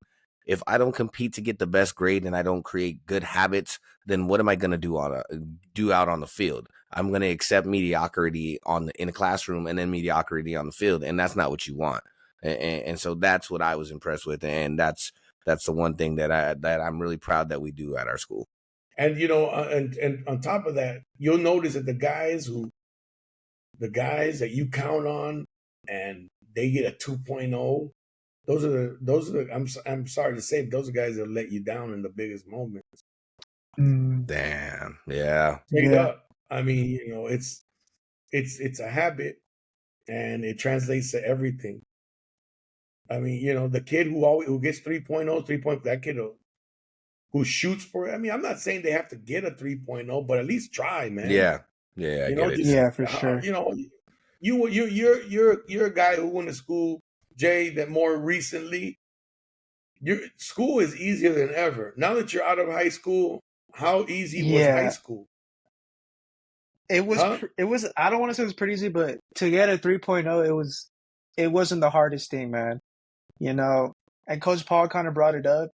If I don't compete to get the best grade and I don't create good habits, then what am I going to do out on the field? I'm going to accept mediocrity in the classroom and then mediocrity on the field, and that's not what you want. And so that's what I was impressed with, and that's the one thing that I'm really proud that we do at our school. And you know, and on top of that, you'll notice that the guys that you count on and they get a 2.0. Those are the I'm sorry to say, but those are guys that let you down in the biggest moments. Damn. Yeah. Straight up. I mean, you know, it's a habit and it translates to everything. I mean, you know, the kid who gets 3.0, that kid who shoots for it. I mean, I'm not saying they have to get a 3.0, but at least try, man. Yeah, I get it. Just Yeah, for sure. You're a guy who went to school, Jay, that more recently, your school is easier than ever. Now that you're out of high school, how easy was high Yeah, school? it was. Huh? It was. I don't want to say it was pretty easy, but to get a 3.0, it was. It wasn't the hardest thing, man. You know, and Coach Paul kind of brought it up.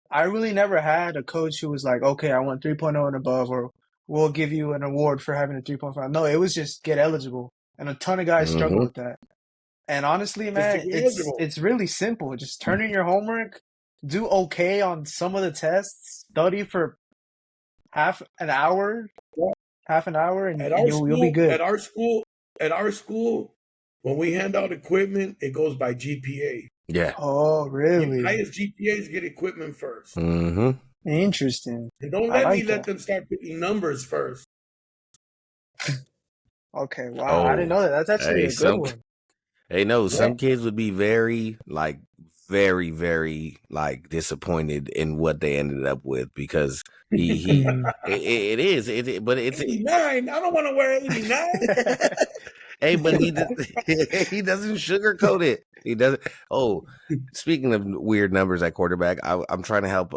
I really never had a coach who was like, "Okay, I want 3.0 and above," or "We'll give you an award for having a 3.5." No, it was just get eligible, and a ton of guys struggle Mm-hmm. with that. And honestly, Just to man, get it's eligible. it's really simple. Just turn in your homework, do okay on some of the tests, study for half an hour, Yeah. and, At and our you'll be school, good. at our school, when we hand out equipment, it goes by GPA. Yeah. Oh, really? Highest GPAs get equipment first. Mm-hmm. Interesting. And don't I let me like let that. them start picking numbers first. Okay, wow. I didn't Oh, know that. That's actually hey, a good one. Yeah. some kids would be very, very, very, disappointed in what they ended up with because Mm. it is, but it's, 89. I don't want to wear 89. hey, but he doesn't sugarcoat it. He doesn't. Oh, speaking of weird numbers at quarterback, I'm trying to help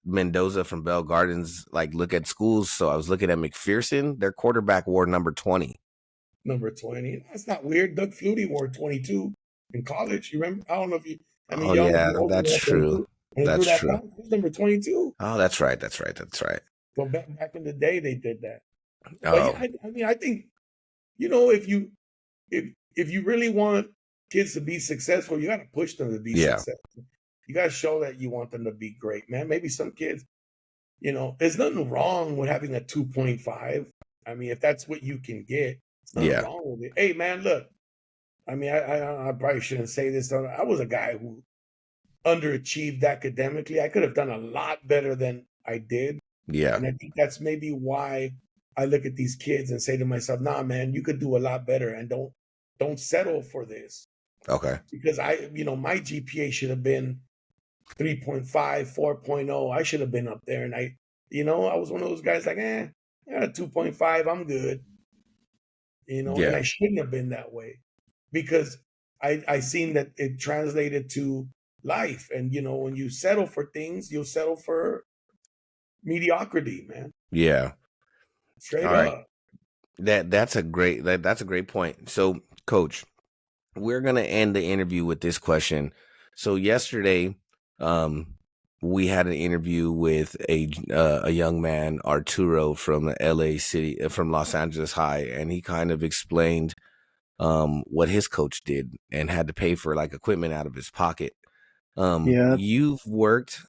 Mendoza from Bell Gardens look at schools. So I was looking at McPherson. Their quarterback wore number 20. Number 20. That's not weird. Doug Flutie wore 22 in college. You remember? I don't know if you, Oh young, if yeah, you're old that's enough true. when he threw That's that true. pass, he was number 22. Oh, that's right. That's right. That's right. So back in the day, they did that. But Oh, yeah, I think, if you really want kids to be successful, you got to push them to be yeah, successful. You got to show that you want them to be great, man. Maybe some kids, there's nothing wrong with having a 2.5. I mean, if that's what you can get, there's nothing yeah, wrong with it. Hey, man, look. I mean, I probably shouldn't say this. I was a guy who underachieved academically. I could have done a lot better than I did. yeah. And I think that's maybe why I look at these kids and say to myself, nah, man, you could do a lot better and don't settle for this. Okay. Because my GPA should have been 3.5, 4.0. I should have been up there. And I was one of those guys like, I got a 2.5, I'm good. And Yeah, I shouldn't have been that way because I seen that it translated to life. And when you settle for things, you'll settle for mediocrity, man. yeah. Straight All right. up. That's a great point. So, Coach, we're gonna end the interview with this question. So yesterday, we had an interview with a young man, Arturo from LA City, from Los Angeles High, and he kind of explained what his coach did and had to pay for equipment out of his pocket. Yeah. You've worked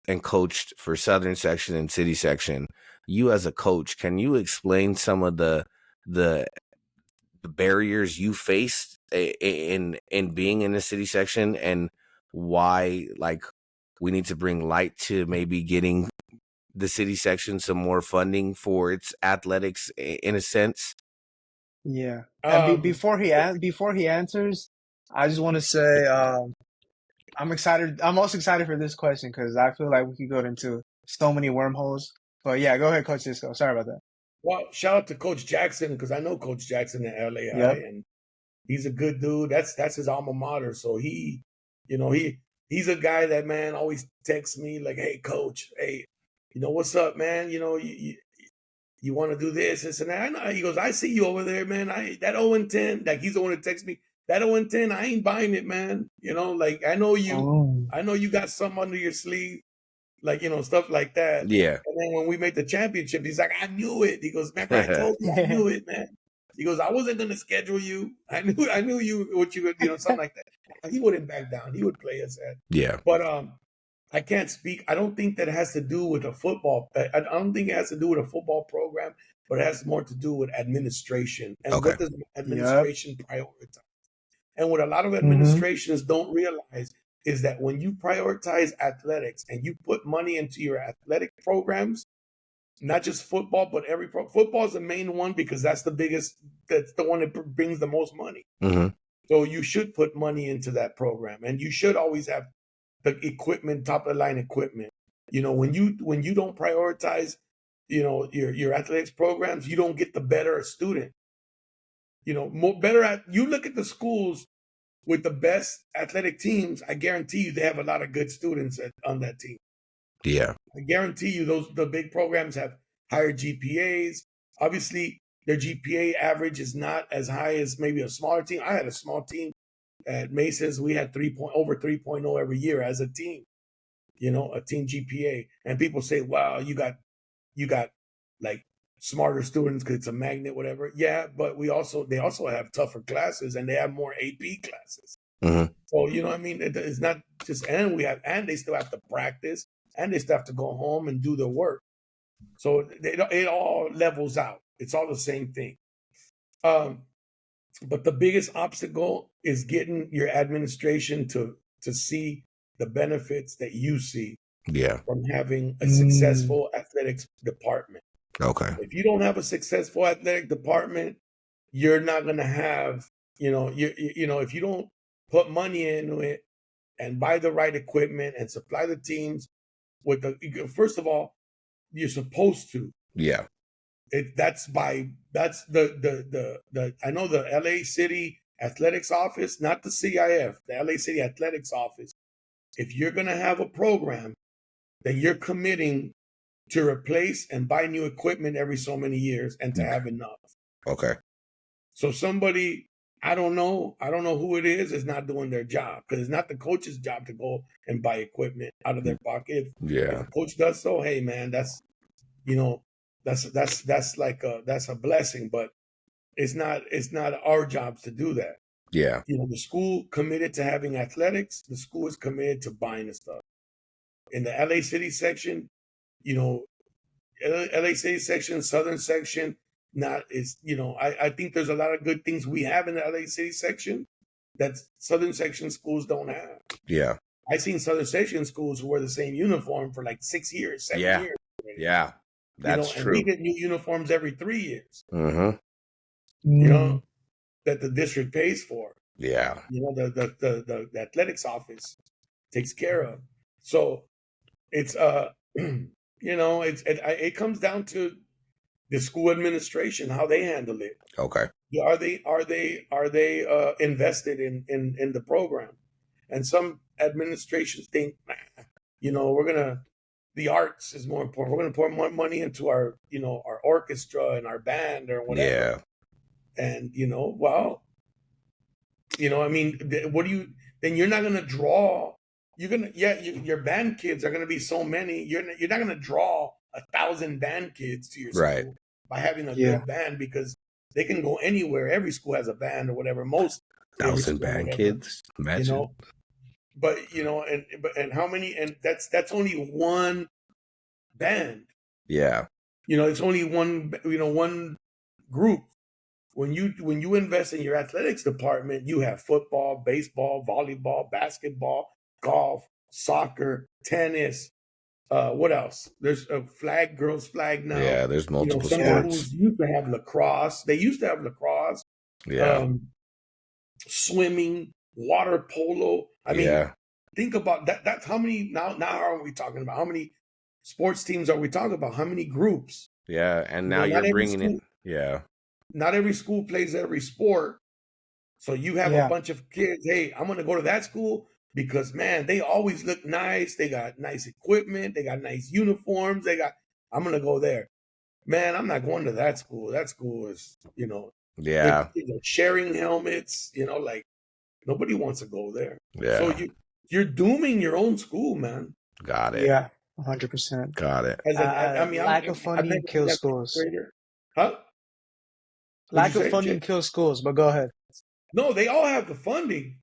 and coached for Southern Section and City Section. You as a coach, can you explain some of the barriers you faced in being in the City Section and why we need to bring light to maybe getting the City Section some more funding for its athletics in a sense? Yeah. And Um, before he answers, I just want to say I'm excited. I'm most excited for this question because I feel like we could go into so many wormholes. But yeah, go ahead, Coach Cisco. Sorry about that. well, shout out to Coach Jackson because I know Coach Jackson in LAI, Yep. and he's a good dude. That's his alma mater. So he's a guy that, man, always texts me like, "Hey, Coach, hey, what's up, man? You want to do this and that." I know. He goes, "I see you over there, man. That 0-10, like he's the one that texts me. That 0-10, I ain't buying it, man. I know you. Oh. I know you got something under your sleeve, stuff like that." Yeah. And then when we made the championship, he's like, "I knew it." He goes, "Remember I told you I knew it, man." He goes, "I wasn't gonna schedule you. I knew you what you would, something like that." He wouldn't back down. He would play us at. Yeah. But I can't speak. I don't think that has to do with a football. I don't think it has to do with a football program, but it has more to do with administration and Okay. what does Yep. administration prioritize. And what a lot of Mm-hmm. administrations don't realize is that when you prioritize athletics and you put money into your athletic programs, not just football, but football is the main one because that's the one that brings the most money. Mm-hmm. So you should put money into that program, and you should always have the equipment, top of the line equipment. When you don't prioritize, your athletics programs, you don't get the better student. More better at you look at the schools with the best athletic teams. I guarantee you they have a lot of good students on that team. Yeah. I guarantee you the big programs have higher GPAs. Obviously, their GPA average is not as high as maybe a smaller team. I had a small team at Masons. We had over 3.0 every year as a team. A team GPA. And people say, "Wow, you got like smarter students because it's a magnet, whatever." Yeah, but they also have tougher classes and they have more AP classes. Mm-hmm. So it's not just and they still have to practice and they still have to go home and do their work. So it all levels out. It's all the same thing. But the biggest obstacle is getting your administration to see the benefits that you see from having a successful athletics department. Okay. If you don't have a successful athletic department, you're not going to have, if you don't put money into it and buy the right equipment and supply the teams first of all, you're supposed to. Yeah. That's the I know the LA City Athletics Office, not the CIF, the LA City Athletics Office. If you're going to have a program, then you're committing to replace and buy new equipment every so many years and to have enough. Okay. So somebody, I don't know who it is not doing their job, because it's not the coach's job to go and buy equipment out of their pocket. If the coach does so, hey man, that's that's a blessing, but it's not our jobs to do that. Yeah. The school committed to having athletics. The school is committed to buying the stuff. In the LA City section, LA City section, Southern section, I think there's a lot of good things we have in the LA City section that Southern section schools don't have. Yeah. I've seen Southern section schools who wear the same uniform for like 6 years, 7 years. Already. Yeah. That's and true. we get new uniforms every 3 years. Mm-hmm. That the district pays for. Yeah. The athletics office takes care of. So it's it comes down to the school administration, how they handle it. Okay. Are they invested in the program? And some administrations think, the arts is more important. We're gonna pour more money into our orchestra and our band or whatever. Yeah. And then you're not gonna draw. Your band kids are gonna be so many. You're not gonna draw 1,000 band kids to your school by having a good band, because they can go anywhere. Every school has a band or whatever. Most 1,000 band kids. Imagine. But and how many? And that's only one band. Yeah. It's only one one group. When you invest in your athletics department, you have football, baseball, volleyball, basketball, golf, soccer, tennis. What else? There's a girls flag now. Yeah, there's multiple some sports. schools used to have lacrosse. They used to have lacrosse. Yeah. Swimming, water polo. I mean, think about that. That's how many now are we talking about? How many sports teams are we talking about? How many groups? Yeah, and now you're bringing it. Yeah. Not every school plays every sport. So you have a bunch of kids, hey, I'm going to go to that school because, man, they always look nice. They got nice equipment. They got nice uniforms. I'm going to go there. Man, I'm not going to that school. That school is, sharing helmets, like nobody wants to go there. Yeah. So you're dooming your own school, man. Got it. Yeah, 100%. Got it. Lack of funding kills schools. Huh? Lack of funding kills schools, but go ahead. No, they all have the funding.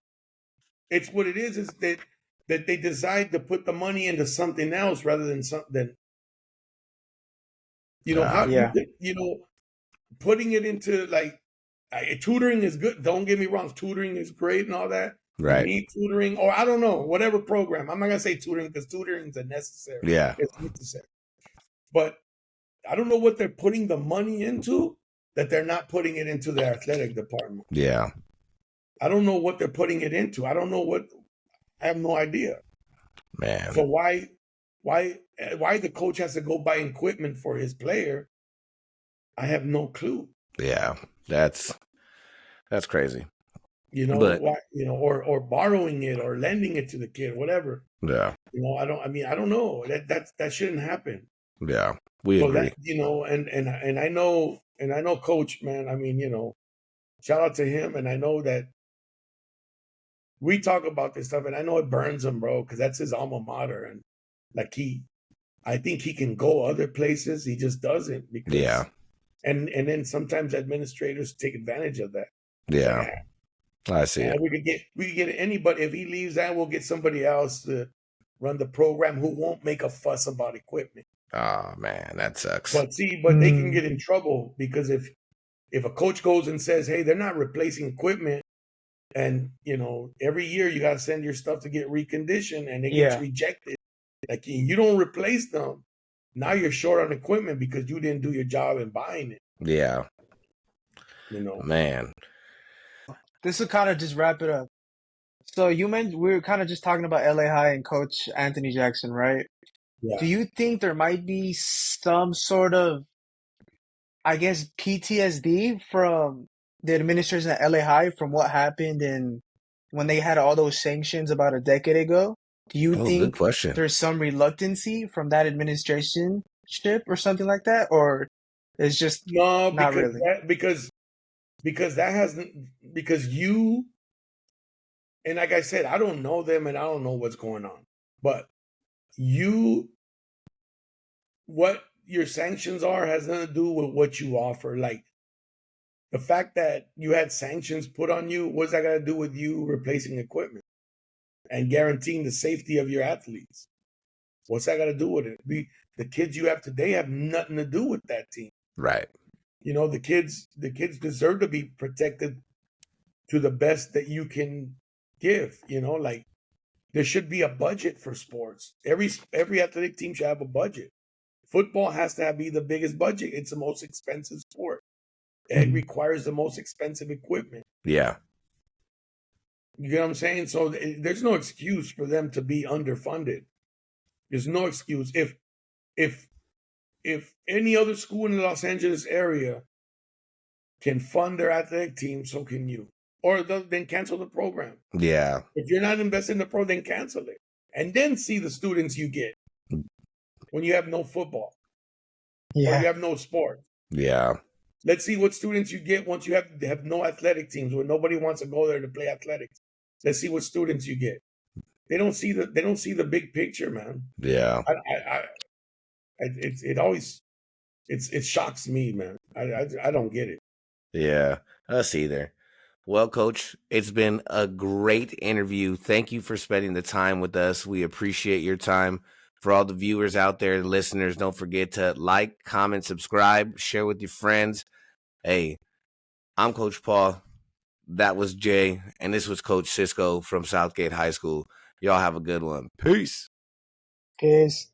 It's what it is that they decide to put the money into something else rather than something. Putting it into like tutoring is good. Don't get me wrong, tutoring is great and all that. Right. You need tutoring, or I don't know, whatever program. I'm not gonna say tutoring because tutoring is unnecessary. Yeah, it's necessary. But I don't know what they're putting the money into that they're not putting it into the athletic department. Yeah. I don't know what they're putting it into. I have no idea. Man. So why the coach has to go buy equipment for his player? I have no clue. Yeah, that's crazy. You know, But why, or borrowing it or lending it to the kid, whatever. yeah, I don't know. That shouldn't happen. yeah, we So agree. and I know coach, man. Shout out to him. And I know that we talk about this stuff, and I know it burns him, bro, because that's his alma mater. And like I think he can go other places. He just doesn't because Yeah, and then sometimes administrators take advantage of that. yeah, I see it. And we could get anybody. If he leaves that, we'll get somebody else to run the program who won't make a fuss about equipment. Oh man, that sucks. But they can get in trouble because if a coach goes and says, "Hey, they're not replacing equipment," and every year you got to send your stuff to get reconditioned, and it gets rejected, like you don't replace them, now you're short on equipment because you didn't do your job in buying it. Yeah, man. This will kind of just wrap it up. So you mentioned we were kind of just talking about LA High and Coach Anthony Jackson, right? Yeah. Do you think there might be some sort of, I guess, PTSD from the administration at LA High from what happened and when they had all those sanctions about a decade ago? Do you Oh, good think question. there's some reluctancy from that administration ship or something like that, or it's just No, not really? because that hasn't because you and like I said, I don't know them and I don't know what's going on, but what your sanctions are has nothing to do with what you offer. Like the fact that you had sanctions put on you, what's that got to do with you replacing equipment and guaranteeing the safety of your athletes? What's that got to do with it? The kids you have today have nothing to do with that team. Right. The kids deserve to be protected to the best that you can give. Like there should be a budget for sports. Every athletic team should have a budget. Football has to be the biggest budget. It's the most expensive sport. It requires the most expensive equipment. Yeah. You get what I'm saying? So there's no excuse for them to be underfunded. There's no excuse. If any other school in the Los Angeles area can fund their athletic team, so can you. Or then cancel the program. Yeah. If you're not investing in the pro, then cancel it. And then see the students you get when you have no football. Or you have no sport. Yeah. Let's see what students you get once you have no athletic teams where nobody wants to go there to play athletics. Let's see what students you get. They don't see the big picture, man. Yeah. It shocks me, man. I don't get it. Yeah, us either. Well, Coach, it's been a great interview. Thank you for spending the time with us. We appreciate your time. For all the viewers out there, listeners, don't forget to like, comment, subscribe, share with your friends. Hey, I'm Coach Paul. That was Jay. And this was Coach Cisco from Southgate High School. Y'all have a good one. Peace. Peace.